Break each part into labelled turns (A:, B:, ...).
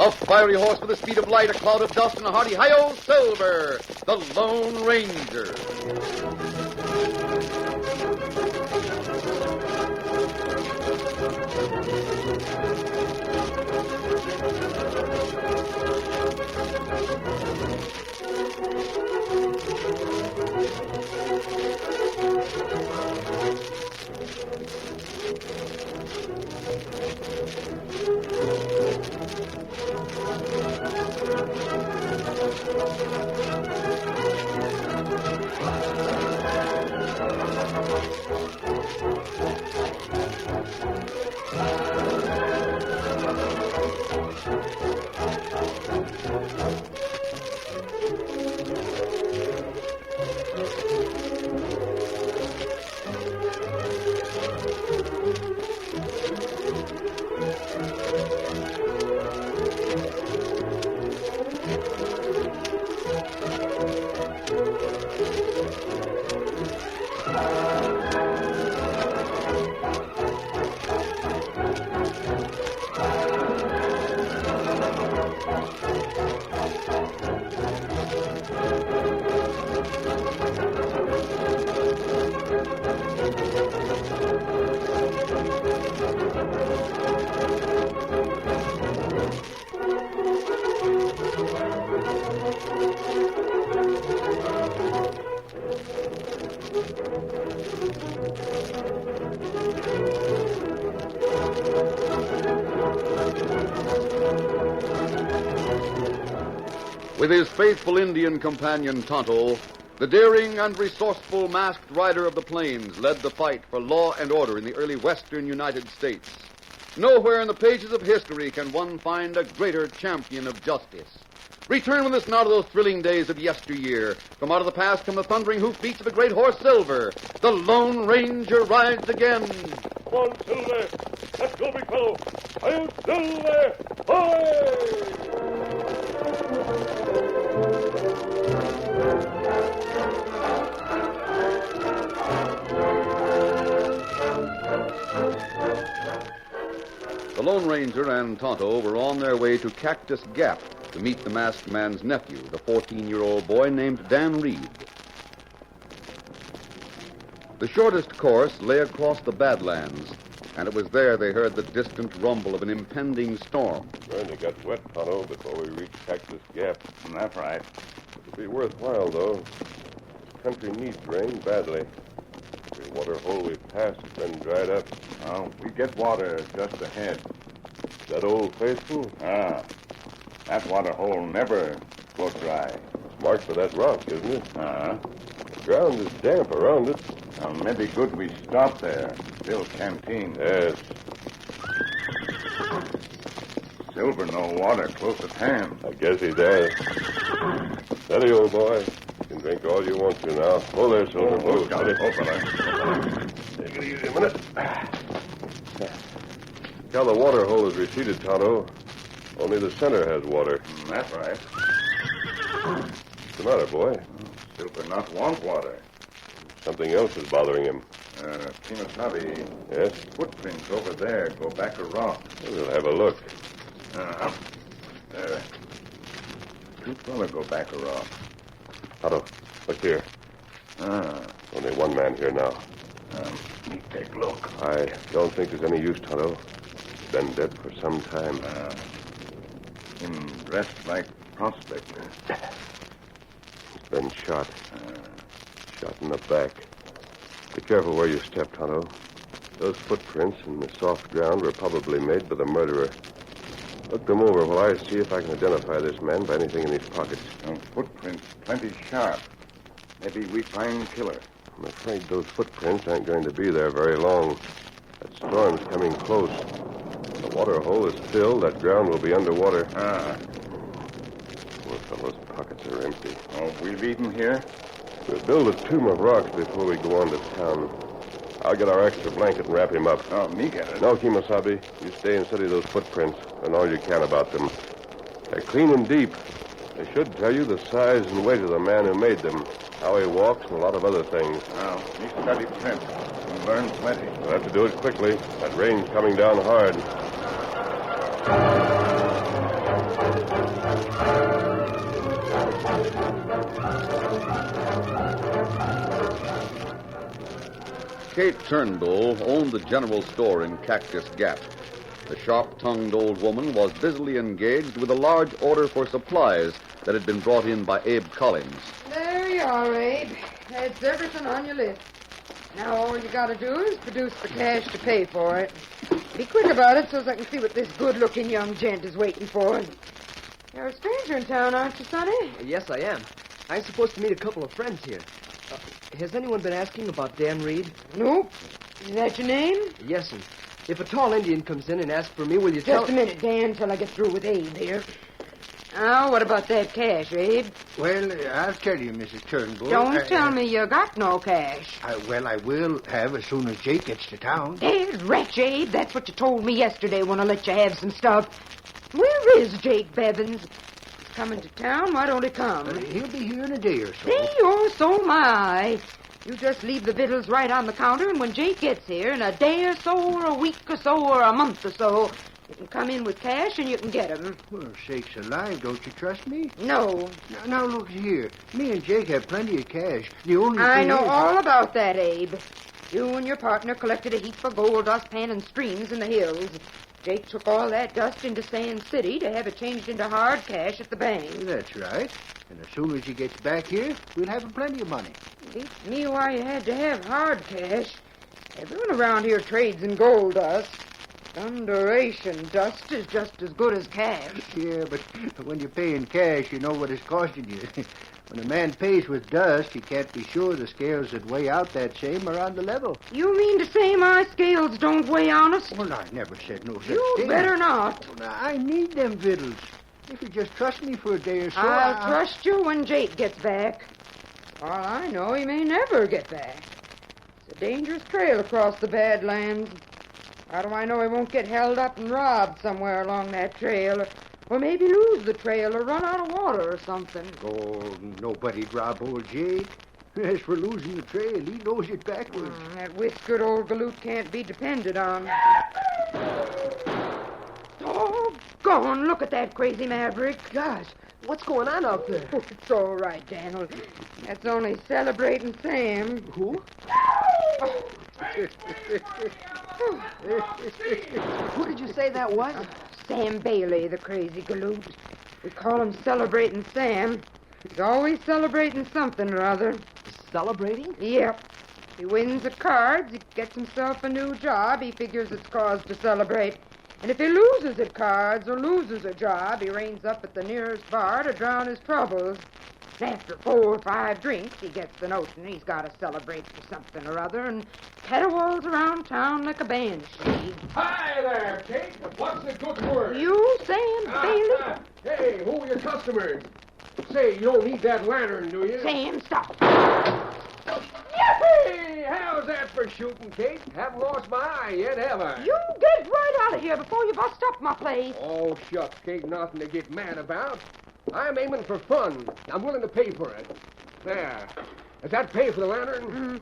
A: A fiery horse with the speed of light, a cloud of dust, and a hearty hi-yo Silver, the Lone Ranger. With his faithful Indian companion Tonto, the daring and resourceful masked rider of the plains led the fight for law and order in the early western United States. Nowhere in the pages of history can one find a greater champion of justice. Return with us now to those thrilling days of yesteryear. From out of the past come the thundering hoofbeats of the great horse Silver. The Lone Ranger rides again.
B: Come on, Silver. Let's go, big fellow. Hi-yo, Silver!
A: The Lone Ranger and Tonto were on their way to Cactus Gap to meet the masked man's nephew, the 14-year-old boy named Dan Reed. The shortest course lay across the Badlands, and it was there they heard the distant rumble of an impending storm.
B: Going to get wet, Tonto, before we reach Cactus Gap.
C: That's right.
B: It'll be worthwhile, though. This country needs rain badly. Every water hole we've passed has been dried up.
C: Oh, we get water just ahead.
B: That old faithful?
C: That water hole never goes dry.
B: It's marked for that rock, isn't it?
C: The
B: ground is damp around it.
C: Well, maybe good we stop there. Build canteen.
B: Yes.
C: Silver no water close at hand.
B: I guess he does. Steady, old boy. You can drink all you want to now. Hold there, Silver. Move.
C: Got it. Open.
B: Take it easy a minute. Now the water hole is receded, Tonto. Only the center has water.
C: That's right.
B: What's the matter, boy?
C: Silver not want water.
B: Something else is bothering him.
C: Kimasabi.
B: Yes?
C: Footprints over there go back a rock.
B: We'll have a look.
C: There. Two fella go back a rock.
B: Tonto, look here. Only one man here now.
C: Me take look.
B: I don't think there's any use, Tonto. He's been dead for some time.
C: Him dressed like prospector.
B: He's been shot. Shot in the back. Be careful where you step, Tonto. Those footprints in the soft ground were probably made by the murderer. Look them over while I see if I can identify this man by anything in his pockets.
C: Footprints plenty sharp. Maybe we find killer.
B: I'm afraid those footprints aren't going to be there very long. That storm's coming close. The water hole is filled. That ground will be underwater. Poor fellow's pockets are empty.
C: Oh, we leave him here?
B: We'll build a tomb of rocks before we go on to town. I'll get our extra blanket and wrap him up.
C: Oh, me get it?
B: No, Kimasabi. You stay and study those footprints. Learn all you can about them. They're clean and deep. They should tell you the size and weight of the man who made them, how he walks, and a lot of other things.
C: Oh, me study prints and learn plenty.
B: We'll have to do it quickly. That rain's coming down hard.
A: Kate Turnbull owned the general store in Cactus Gap. The sharp-tongued old woman was busily engaged with a large order for supplies that had been brought in by Abe Collins.
D: There you are, Abe. That's everything on your list. Now all you gotta do is produce the cash to pay for it. Be quick about it so I can see what this good-looking young gent is waiting for. You're a stranger in town, aren't you, Sonny?
E: Yes, I am. I'm supposed to meet a couple of friends here. Has anyone been asking about Dan Reed?
D: Nope. Is that your name?
E: Yes, and if a tall Indian comes in and asks for me, will you tell...
D: Just a minute, Dan, till I get through with Abe here. Now, what about that cash, Abe?
F: Well, I'll tell you, Mrs. Turnbull.
D: Don't tell me you got no cash.
F: Well, I will have as soon as Jake gets to town.
D: There's wretch, Abe. That's what you told me yesterday when I let you have some stuff. Where is Jake Bevins? He's coming to town. Why don't he come?
F: He'll be here in a day or so.
D: See, or so am I. You just leave the victuals right on the counter, and when Jake gets here, in a day or so, or a week or so, or a month or so, you can come in with cash and you can get 'em.
F: Well, sakes alive, don't you trust me?
D: No.
F: Now look here. Me and Jake have plenty of cash. The only
D: I
F: thing
D: know
F: is...
D: all about that, Abe. You and your partner collected a heap of gold dust pan and streams in the hills. Jake took all that dust into Sand City to have it changed into hard cash at the bank.
F: That's right. And as soon as he gets back here, we'll have plenty of money.
D: Beats me why you had to have hard cash. Everyone around here trades in gold dust. Thunderation dust is just as good as cash.
F: Yeah, but when you pay in cash, you know what it's costing you. When a man pays with dust, he can't be sure the scales that weigh out that same are on the level.
D: You mean to say my scales don't weigh honest?
F: Well, I never said no such
D: You
F: thing.
D: better not.
F: Well, now, I need them victuals. If you just trust me for a day or so,
D: I'll trust you when Jake gets back. All I know, he may never get back. It's a dangerous trail across the Badlands. How do I know he won't get held up and robbed somewhere along that trail? Or maybe lose the trail or run out of water or something.
F: Oh, nobody'd rob old Jake. As for losing the trail, he knows it backwards.
D: That whiskered old galoot can't be depended on. Oh, gone. Look at that crazy maverick.
E: Gosh, what's going on out there?
D: Oh, it's all right, Daniel. That's only Celebrating Sam.
E: Who? Who did you say that was?
D: Sam Bailey, the crazy galoot. We call him Celebrating Sam. He's always celebrating something or other.
E: Celebrating?
D: Yep. He wins at cards, he gets himself a new job, he figures it's cause to celebrate. And if he loses at cards or loses a job, he reins up at the nearest bar to drown his troubles. And after 4 or 5 drinks, he gets the notion he's got to celebrate for something or other and caterwauls around town like a banshee.
G: Hi there, Kate. What's the good word?
D: You, Sam Bailey?
G: Hey, who are your customers? Say, you don't need that lantern, do you?
D: Sam, stop.
G: Hey, how's that for shooting, Kate? Haven't lost my eye yet, have I?
D: You get right out of here before you bust up my place.
G: Oh, shucks, Kate, nothing to get mad about. I'm aiming for fun. I'm willing to pay for it. There. Does that pay for the lantern?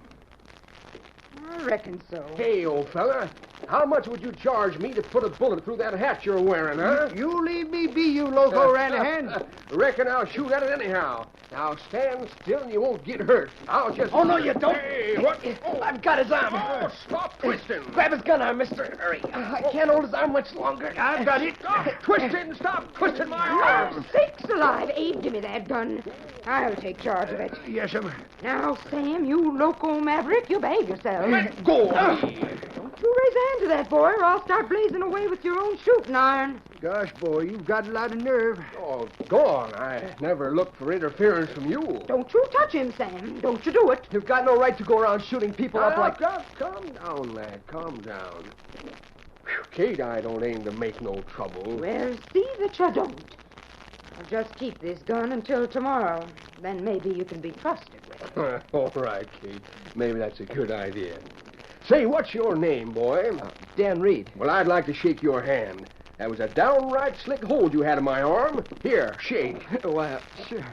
D: I reckon so.
G: Hey, old fella, how much would you charge me to put a bullet through that hat you're wearing, huh?
F: You leave me be, you loco Ranahan.
G: Reckon I'll shoot at it anyhow. Now stand still and you won't get hurt. I'll just...
E: Oh, no, you don't.
G: Hey, what?
E: Oh, I've got his arm.
G: Oh, stop twisting.
E: Grab his gun arm, mister. Hurry. I can't hold his arm much longer.
G: I've got it. Stop twisting. Stop twisting my arm.
D: Sakes alive, Abe, give me that gun. I'll take charge of it.
F: Yes, sir.
D: Now, Sam, you loco maverick, you behave yourself.
G: Let go of me.
D: Don't you raise a hand to that boy, or I'll start blazing away with your own shooting iron.
F: Gosh, boy, you've got a lot of nerve.
G: Oh, go on. I never looked for interference from you.
D: Don't you touch him, Sam. Don't you do it.
E: You've got no right to go around shooting people up like...
G: Calm down, lad. Calm down. Whew, Kate, I don't aim to make no trouble.
D: Well, see that you don't. I'll just keep this gun until tomorrow. Then maybe you can be trusted with it.
G: All right, Kate. Maybe that's a good idea. Say, what's your name, boy?
E: Dan Reed.
G: Well, I'd like to shake your hand. That was a downright slick hold you had in my arm. Here, shake.
E: Well, sure.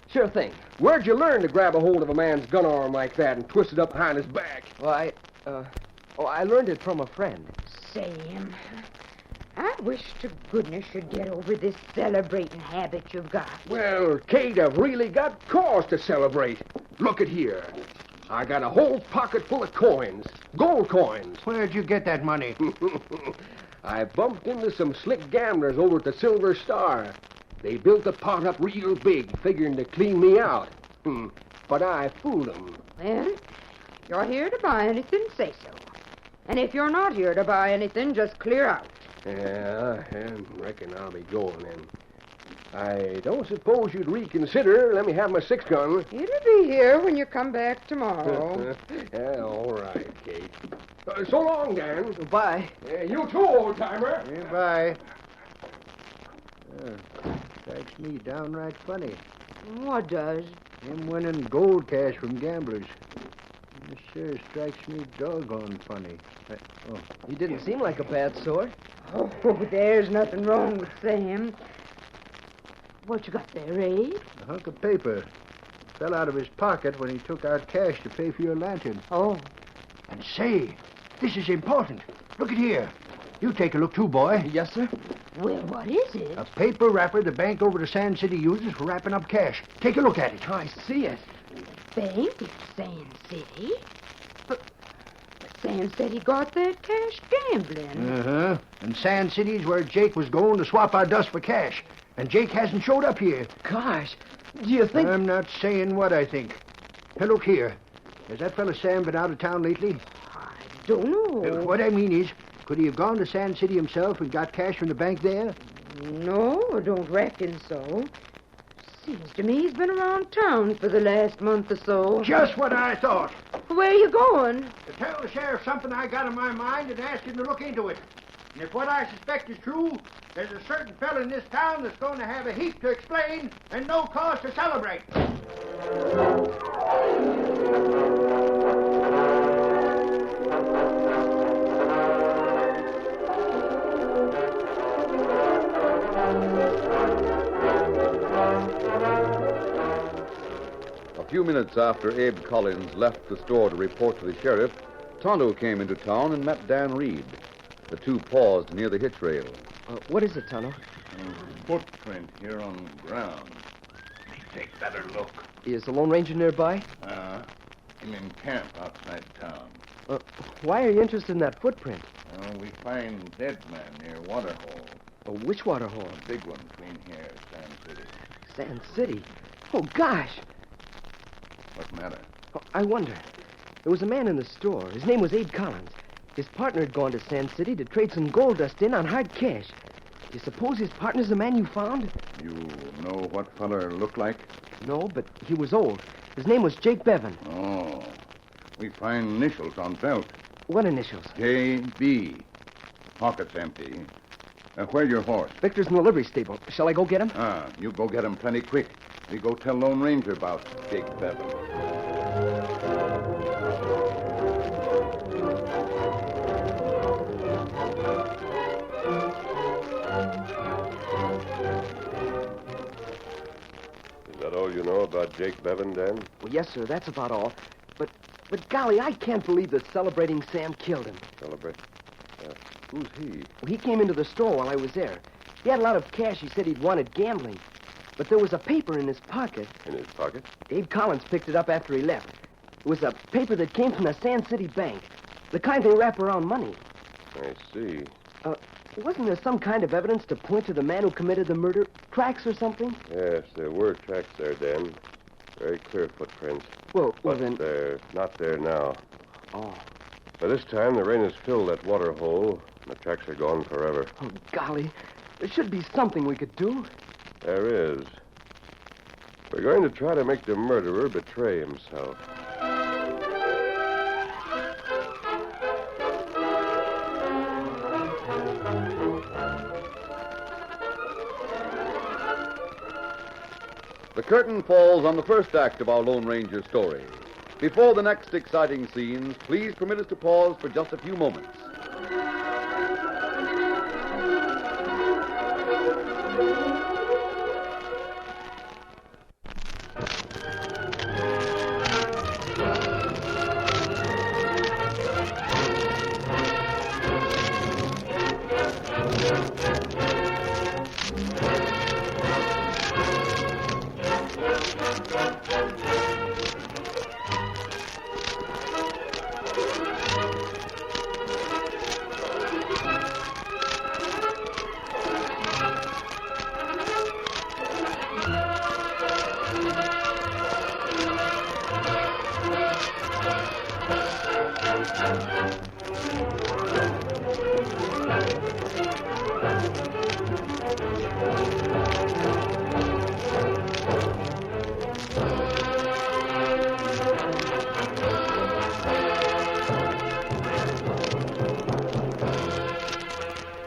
E: Sure thing.
G: Where'd you learn to grab a hold of a man's gun arm like that and twist it up behind his back?
E: Well, I learned it from a friend.
D: Sam, I wish to goodness you'd get over this celebrating habit you've got.
G: Well, Kate, I've really got cause to celebrate. Look at here. I got a whole pocket full of coins. Gold coins.
F: Where'd you get that money?
G: I bumped into some slick gamblers over at the Silver Star. They built the pot up real big, figuring to clean me out. But I fooled them.
D: Well, if you're here to buy anything, say so. And if you're not here to buy anything, just clear out.
G: Yeah, I reckon I'll be going then. I don't suppose you'd reconsider. Let me have my 6-gun.
D: It'll be here when you come back tomorrow.
G: Yeah, all right, Kate. So long, Dan.
E: Bye.
G: You too, old-timer.
F: Goodbye. Strikes me downright funny.
D: What does?
F: Him winning gold cash from gamblers. This sure strikes me doggone funny.
E: He didn't seem like a bad sort.
D: Oh, there's nothing wrong with Sam. What you got there, Abe?
F: A hunk of paper. Fell out of his pocket when he took out cash to pay for your lantern.
D: Oh.
F: And say, this is important. Look at here. You take a look too, boy.
E: Yes, sir.
D: Well, what is it?
F: A paper wrapper the bank over to Sand City uses for wrapping up cash. Take a look at it.
E: I see it.
D: Bank at Sand City? But Sam said he got that cash gambling.
F: Uh-huh. And Sand City's where Jake was going to swap our dust for cash. And Jake hasn't showed up here.
E: Gosh, do you think...
F: I'm not saying what I think. Hey, look here. Has that fella Sam been out of town lately?
D: I don't know.
F: What I mean is, could he have gone to Sand City himself and got cash from the bank there?
D: No, I don't reckon so. Seems to me he's been around town for the last month or so.
F: Just what I thought.
D: Where you going?
F: To tell the sheriff something I got in my mind and ask him to look into it. And if what I suspect is true, there's a certain fella in this town that's going to have a heap to explain and no cause to celebrate.
A: A few minutes after Abe Collins left the store to report to the sheriff, Tonto came into town and met Dan Reed. The two paused near the hitch rail.
E: What is it, Tonto?
C: Footprint here on the ground. Take better look.
E: Is the Lone Ranger nearby?
C: I'm in camp outside town.
E: Why are you interested in that footprint?
C: We find dead man near waterhole.
E: Which waterhole?
C: Big one between here, Sand City.
E: Sand City? Oh, gosh.
C: What matter?
E: Oh, I wonder. There was a man in the store. His name was Abe Collins. His partner had gone to Sand City to trade some gold dust in on hard cash. Do you suppose his partner's the man you found?
C: You know what feller looked like?
E: No, but he was old. His name was Jake Bevan.
C: Oh. We find initials on belt.
E: What initials?
C: J.B. Pockets empty. Where's your horse?
E: Victor's in the livery stable. Shall I go get him?
C: You go get him plenty quick. We go tell Lone Ranger about Jake Bevan.
B: Is that all you know about Jake Bevan, Dan?
E: Well, yes, sir. That's about all. But golly, I can't believe that Celebrating Sam killed him.
B: Celebrate? Who's he?
E: Well, he came into the store while I was there. He had a lot of cash he said he'd wanted gambling. But there was a paper in his pocket.
B: In his pocket?
E: Abe Collins picked it up after he left. It was a paper that came from the Sand City Bank. The kind they wrap around money.
B: I see.
E: Wasn't there some kind of evidence to point to the man who committed the murder? Tracks or something?
B: Yes, there were tracks there, Dan. Very clear footprints.
E: Well,
B: But
E: then...
B: they're not there now.
E: Oh.
B: By this time, the rain has filled that water hole, and the tracks are gone forever.
E: Oh, golly. There should be something we could do.
B: There is. We're going to try to make the murderer betray himself.
A: The curtain falls on the first act of our Lone Ranger story. Before the next exciting scenes, please permit us to pause for just a few moments.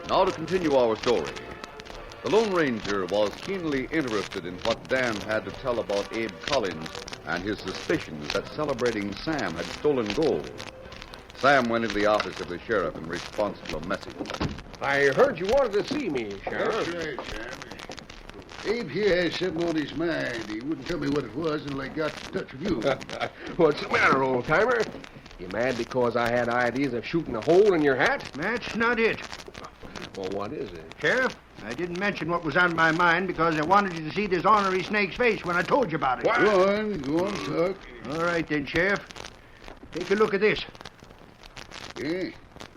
A: Now to continue our story. The Lone Ranger was keenly interested in what Dan had to tell about Abe Collins and his suspicions that celebrating Sam had stolen gold. Sam went into the office of the sheriff in response to a message.
G: I heard you wanted to see me, Sheriff.
H: That's right, Sam. Abe here has something on his mind. He wouldn't tell me what it was until I got in touch with you.
G: What's the matter, old-timer? You mad because I had ideas of shooting a hole in your hat?
F: That's not it.
G: Well, what is it?
F: Sheriff, I didn't mention what was on my mind because I wanted you to see this ornery snake's face when I told you about it.
G: What?
H: Go on, talk.
F: All right, then, Sheriff. Take a look at this.
H: Yeah?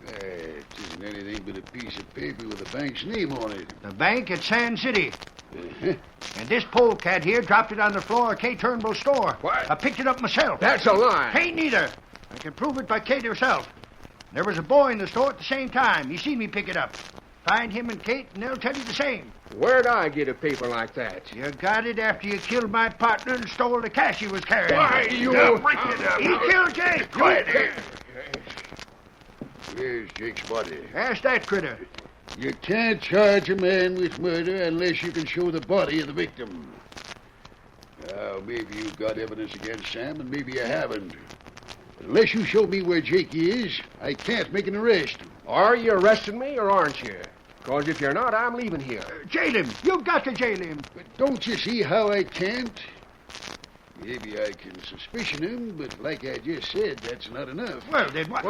H: It isn't anything but a piece of paper with the bank's name on it.
F: The bank at Sand City.
H: Uh-huh.
F: And this polecat here dropped it on the floor of Kate Turnbull's store.
G: What?
F: I picked it up myself.
G: That's a lie.
F: Ain't neither. I can prove it by Kate herself. There was a boy in the store at the same time. He seen me pick it up. Find him and Kate, and they'll tell you the same.
G: Where'd I get a paper like that?
F: You got it after you killed my partner and stole the cash he was carrying.
G: Why, you...
F: Break it up. He killed Jake.
H: Quiet here. Where's Jake's body?
F: Ask that critter.
H: You can't charge a man with murder unless you can show the body of the victim. Now, maybe you've got evidence against Sam, and maybe you haven't. But unless you show me where Jake is, I can't make an arrest.
G: Are you arresting me or aren't you? Because if you're not, I'm leaving here.
F: Jail him. You've got to jail him.
H: But don't you see how I can't? Maybe I can suspicion him, but like I just said, that's not enough.
F: Well, then what?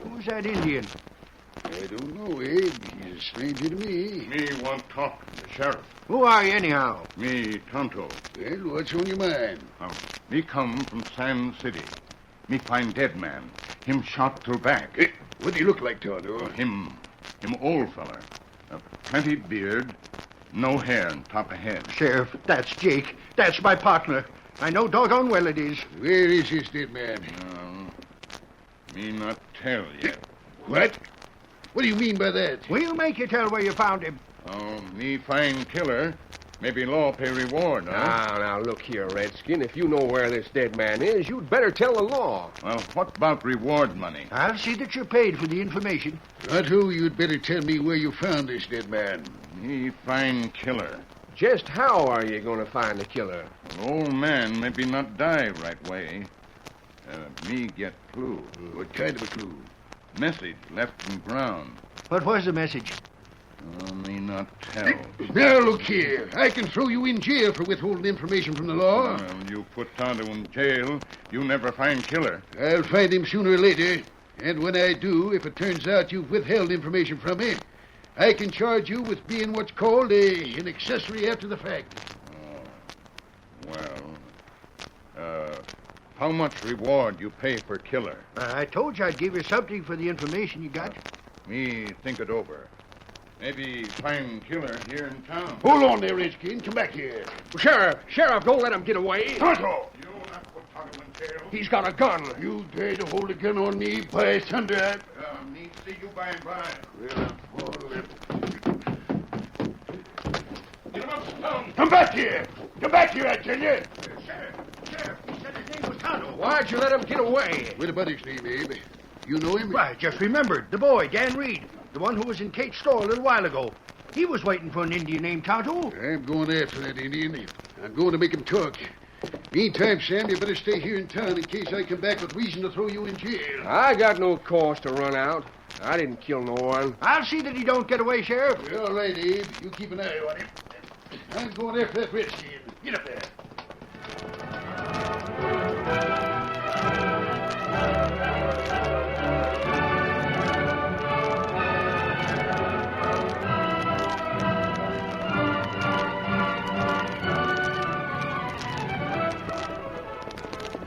F: Who's that Indian?
H: I don't know, Abe. He's a stranger to me.
C: Me want talk to the sheriff.
F: Who are you, anyhow?
C: Me Tonto.
H: Well, what's on your mind?
C: Me come from Sand City. Me find dead man. Him shot through back.
H: Hey, what do you look like, Tonto?
C: Him old feller. Plenty beard, no hair on top of head.
F: Sheriff, that's Jake. That's my partner. I know doggone well it is.
H: Where is this dead man?
C: Me not tell yet.
H: What? What do you mean by that?
F: We'll make you tell where you found him.
C: Me find killer. Maybe law pay reward, huh?
G: Now, look here, Redskin. If you know where this dead man is, you'd better tell the law.
C: Well, what about reward money?
F: I'll see that you're paid for the information.
H: Tonto, you'd better tell me where you found this dead man.
C: Me find killer.
G: Just how are you going to find the killer?
C: Old man maybe not die right way. Me get clue.
H: What kind of a clue?
C: Message left from ground.
F: What was the message?
C: Me not tell.
H: Now, look here. I can throw you in jail for withholding information from the law.
C: Well, you put Tonto in jail, you never find killer.
H: I'll find him sooner or later. And when I do, if it turns out you've withheld information from him, I can charge you with being what's called an accessory after the fact.
C: How much reward you pay for killer?
F: I told you I'd give you something for the information you got.
C: Me think it over. Maybe find killer here in town.
H: Hold on there, Redskin. Come back here.
G: Sheriff, don't let him get away.
H: Tonto!
C: You not put Tonto in jail.
G: He's got a gun.
H: You dare to hold a gun on me, by thunder.
C: Me see you by and by.
H: Well, all left.
C: Get him up, Stone.
H: Come back here! Come back here, I tell you!
F: Sheriff, he said his name was Tonto.
G: Why'd you let him get away?
H: What about his name, Abe? You know him?
F: I just remembered. The boy, Dan Reed. The one who was in Kate's store a little while ago. He was waiting for an Indian named Tonto.
H: I'm going after that Indian. I'm going to make him talk. Meantime, Sam, you better stay here in town in case I come back with reason to throw you in jail.
G: I got no cause to run out. I didn't kill no one.
F: I'll see that he don't get away, Sheriff.
H: All right, Abe. You keep an eye on him. I'm going after that redskin. Get up there.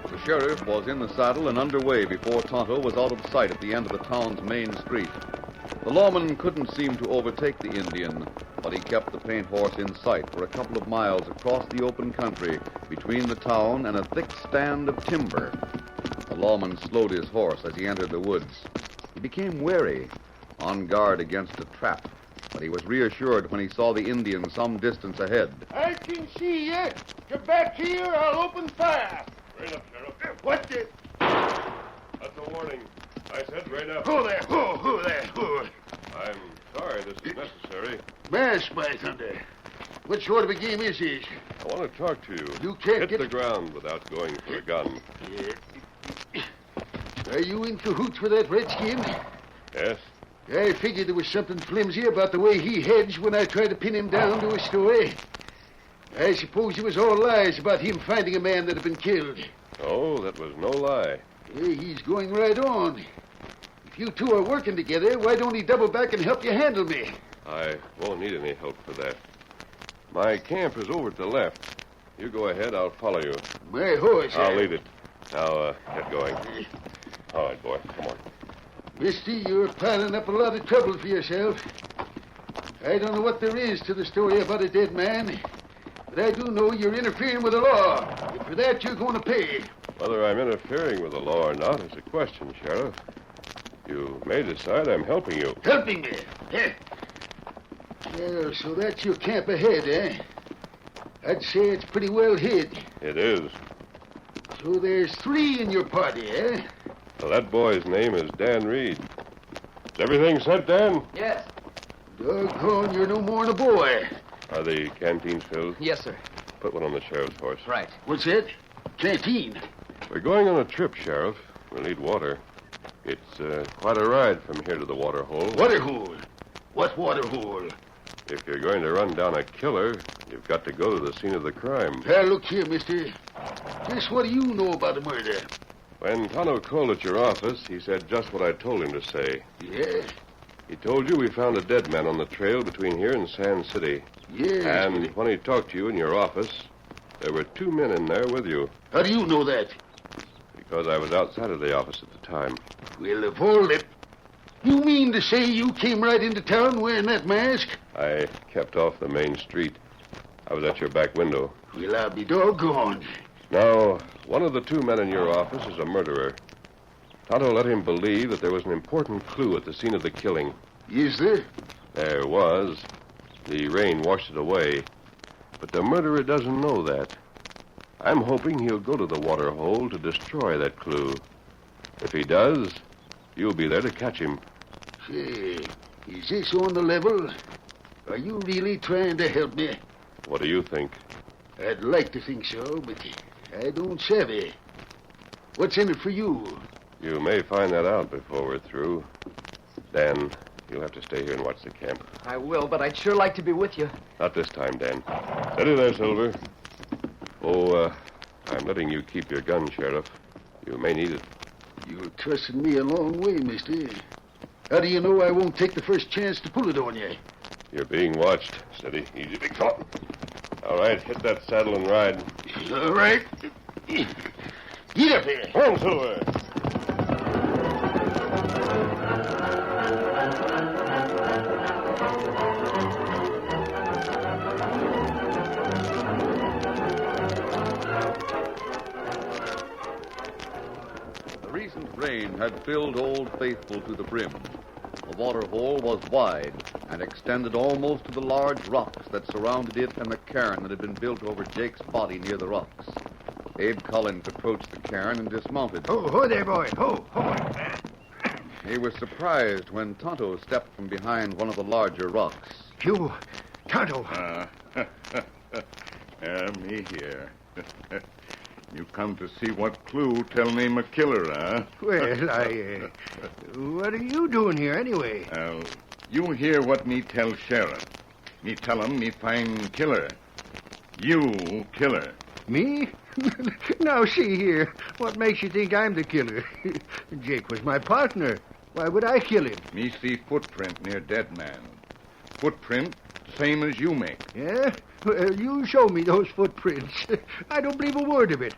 A: The sheriff was in the saddle and underway before Tonto was out of sight at the end of the town's main street. The lawman couldn't seem to overtake the Indian, but he kept the paint horse in sight for a couple of miles across the open country between the town and a thick stand of timber. The lawman slowed his horse as he entered the woods. He became wary on guard against a trap. But he was reassured when he saw the Indians some distance ahead.
F: I can see you. Get back here, I'll open fire.
B: Right up, Sheriff.
F: What the...
B: That's a warning. I said right up.
F: Who there? Who there? Who?
B: I'm sorry this is necessary.
H: Mass, by thunder. What sort of a game is this?
B: I want to talk to you.
H: You can't
B: Hit
H: get...
B: the ground without going for a gun.
H: Are you in cahoots with that redskin?
B: Yes?
H: I figured there was something flimsy about the way he hedged when I tried to pin him down to a story. I suppose it was all lies about him finding a man that had been killed.
B: Oh, that was no lie.
H: He's going right on. If you two are working together, why don't he double back and help you handle me?
B: I won't need any help for that. My camp is over to the left. You go ahead, I'll follow you.
H: My horse.
B: I'll lead it. Now, get going. All right, boy, come on.
H: Misty, you're piling up a lot of trouble for yourself. I don't know what there is to the story about a dead man, but I do know you're interfering with the law. And for that, you're going to pay.
B: Whether I'm interfering with the law or not is a question, Sheriff. You may decide I'm helping you.
H: Helping me? Eh? Well, so that's your camp ahead, eh? I'd say it's pretty well hid.
B: It is.
H: So there's 3 in your party, eh?
B: Well, that boy's name is Dan Reed. Is everything set, Dan?
E: Yes.
H: Doggone, you're no more than a boy.
B: Are the canteens filled?
E: Yes, sir.
B: Put one on the sheriff's horse.
E: Right.
H: What's that? Canteen.
B: We're going on a trip, Sheriff. We'll need water. It's quite a ride from here to the water hole.
H: Water hole? What water hole?
B: If you're going to run down a killer, you've got to go to the scene of the crime.
H: Look here, mister. Just what do you know about the murder?
B: When Tonto called at your office, he said just what I told him to say.
H: Yeah?
B: He told you we found a dead man on the trail between here and Sand City.
H: Yes.
B: And when he talked to you in your office, there were 2 men in there with you.
H: How do you know that?
B: Because I was outside of the office at the time.
H: Well, of all that... You mean to say you came right into town wearing that mask?
B: I kept off the main street. I was at your back window.
H: Well, I'll be doggone.
B: Now, one of the 2 men in your office is a murderer. Tonto let him believe that there was an important clue at the scene of the killing.
H: Is there?
B: There was. The rain washed it away. But the murderer doesn't know that. I'm hoping he'll go to the water hole to destroy that clue. If he does, you'll be there to catch him.
H: Say, is this on the level? Are you really trying to help me?
B: What do you think?
H: I'd like to think so, but I don't savvy. What's in it for you?
B: You may find that out before we're through. Dan, you'll have to stay here and watch the camp.
E: I will, but I'd sure like to be with you.
B: Not this time, Dan. Steady there, Silver. Oh, I'm letting you keep your gun, Sheriff. You may need it.
H: You're trusting me a long way, mister. How do you know I won't take the first chance to pull it on you?
B: You're being watched. Steady. Easy, big fella. All right, hit that saddle and ride.
H: All right. Get up here.
B: Come on, Silver.
A: The recent rain had filled Old Faithful to the brim. The water hole was wide and extended almost to the large rocks that surrounded it and the cairn that had been built over Jake's body near the rocks. Abe Collins approached the cairn and dismounted.
F: Ho there, boy. Ho.
A: He was surprised when Tonto stepped from behind one of the larger rocks.
F: You, Tonto.
C: Me here. You come to see what clue tell name a killer, huh?
F: Well, what are you doing here anyway?
C: You hear what me tell sheriff. Me tell him me find killer. You killer.
F: Me? Now, see here. What makes you think I'm the killer? Jake was my partner. Why would I kill him?
C: Me see footprint near dead man. Footprint same as you make.
F: Yeah? Well, you show me those footprints. I don't believe a word of it.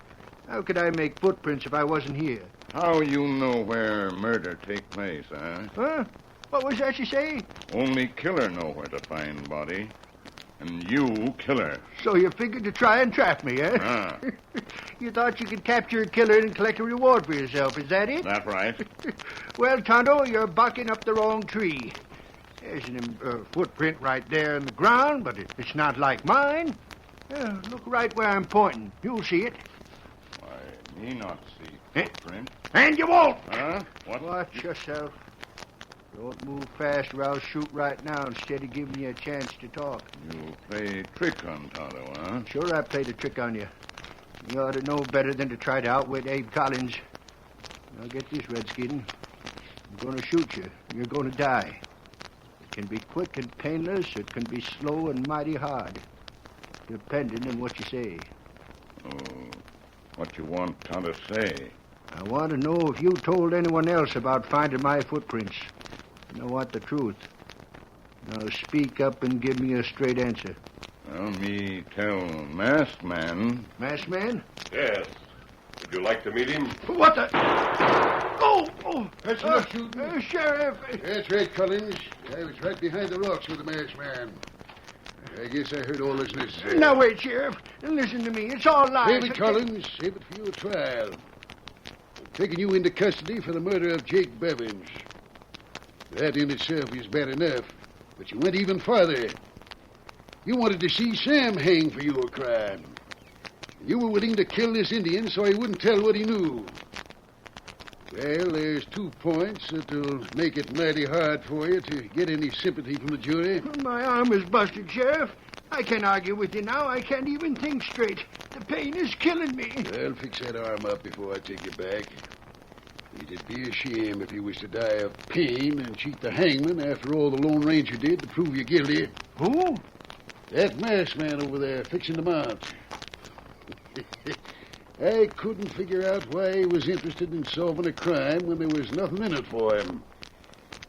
F: How could I make footprints if I wasn't here?
C: How you know where murder take place, huh?
F: Huh? What was that you say?
C: Only killer know where to find body. And you killer.
F: So you figured to try and trap me, eh?
C: Ah.
F: You thought you could capture a killer and collect a reward for yourself, is that it?
C: That right?
F: Well, Tonto, you're barking up the wrong tree. There's a footprint right there in the ground, but it's not like mine. Look right where I'm pointing. You'll see it.
C: Why, me not see
F: Eh?
C: footprint.
F: And you won't.
C: Huh? What?
F: Watch yourself. Don't move fast or I'll shoot right now instead of giving you a chance to talk.
C: You play trick on Tonto, huh?
F: Sure, I played a trick on you. You ought to know better than to try to outwit Abe Collins. Now get this, Redskin. I'm going to shoot you. You're going to die. It can be quick and painless. It can be slow and mighty hard, depending on what you say.
C: Oh, what you want Tonto say?
F: I want to know if you told anyone else about finding my footprints. I want the truth. Now speak up and give me a straight answer.
C: Well, me tell masked man.
F: Masked man?
B: Yes. Would you like to meet him?
F: What the? Oh!
H: That's enough shooting.
F: Sheriff!
H: That's right, Collins. I was right behind the rocks with the masked man. I guess I heard all this necessary.
F: Now wait, Sheriff. Listen to me. It's all lies.
H: Save it, Collins. Save it for your trial. I'm taking you into custody for the murder of Jake Bevins. That in itself is bad enough, but you went even farther. You wanted to see Sam hang for your crime. You were willing to kill this Indian so he wouldn't tell what he knew. Well, there's 2 points that'll make it mighty hard for you to get any sympathy from the jury.
F: My arm is busted, Sheriff. I can't argue with you now. I can't even think straight. The pain is killing me.
H: I'll fix that arm up before I take you back. It'd be a shame if you was to die of pain and cheat the hangman after all the Lone Ranger did to prove you guilty.
F: Who?
H: That masked man over there fixing the mount. I couldn't figure out why he was interested in solving a crime when there was nothing in it for him.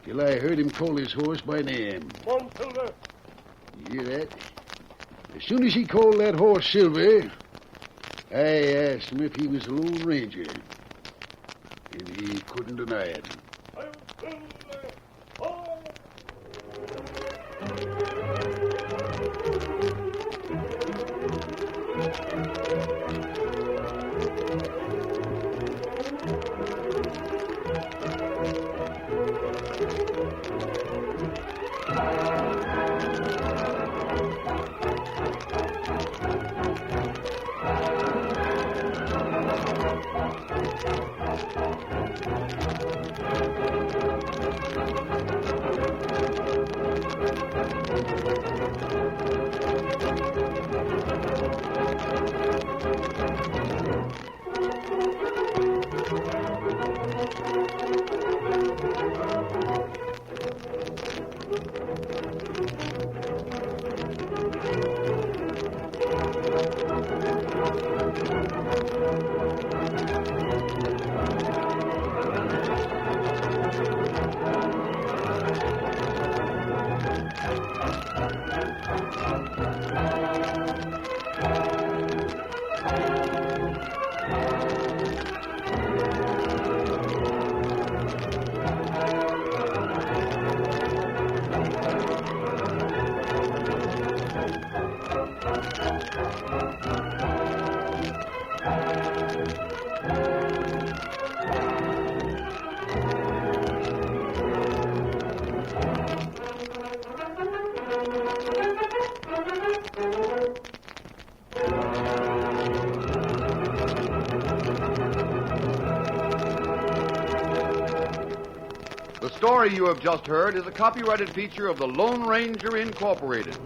H: Till I heard him call his horse by name.
B: Come on, Silver.
H: You hear that? As soon as he called that horse Silver, I asked him if he was a Lone Ranger. And he couldn't deny it.
A: The story you have just heard is a copyrighted feature of the Lone Ranger Incorporated.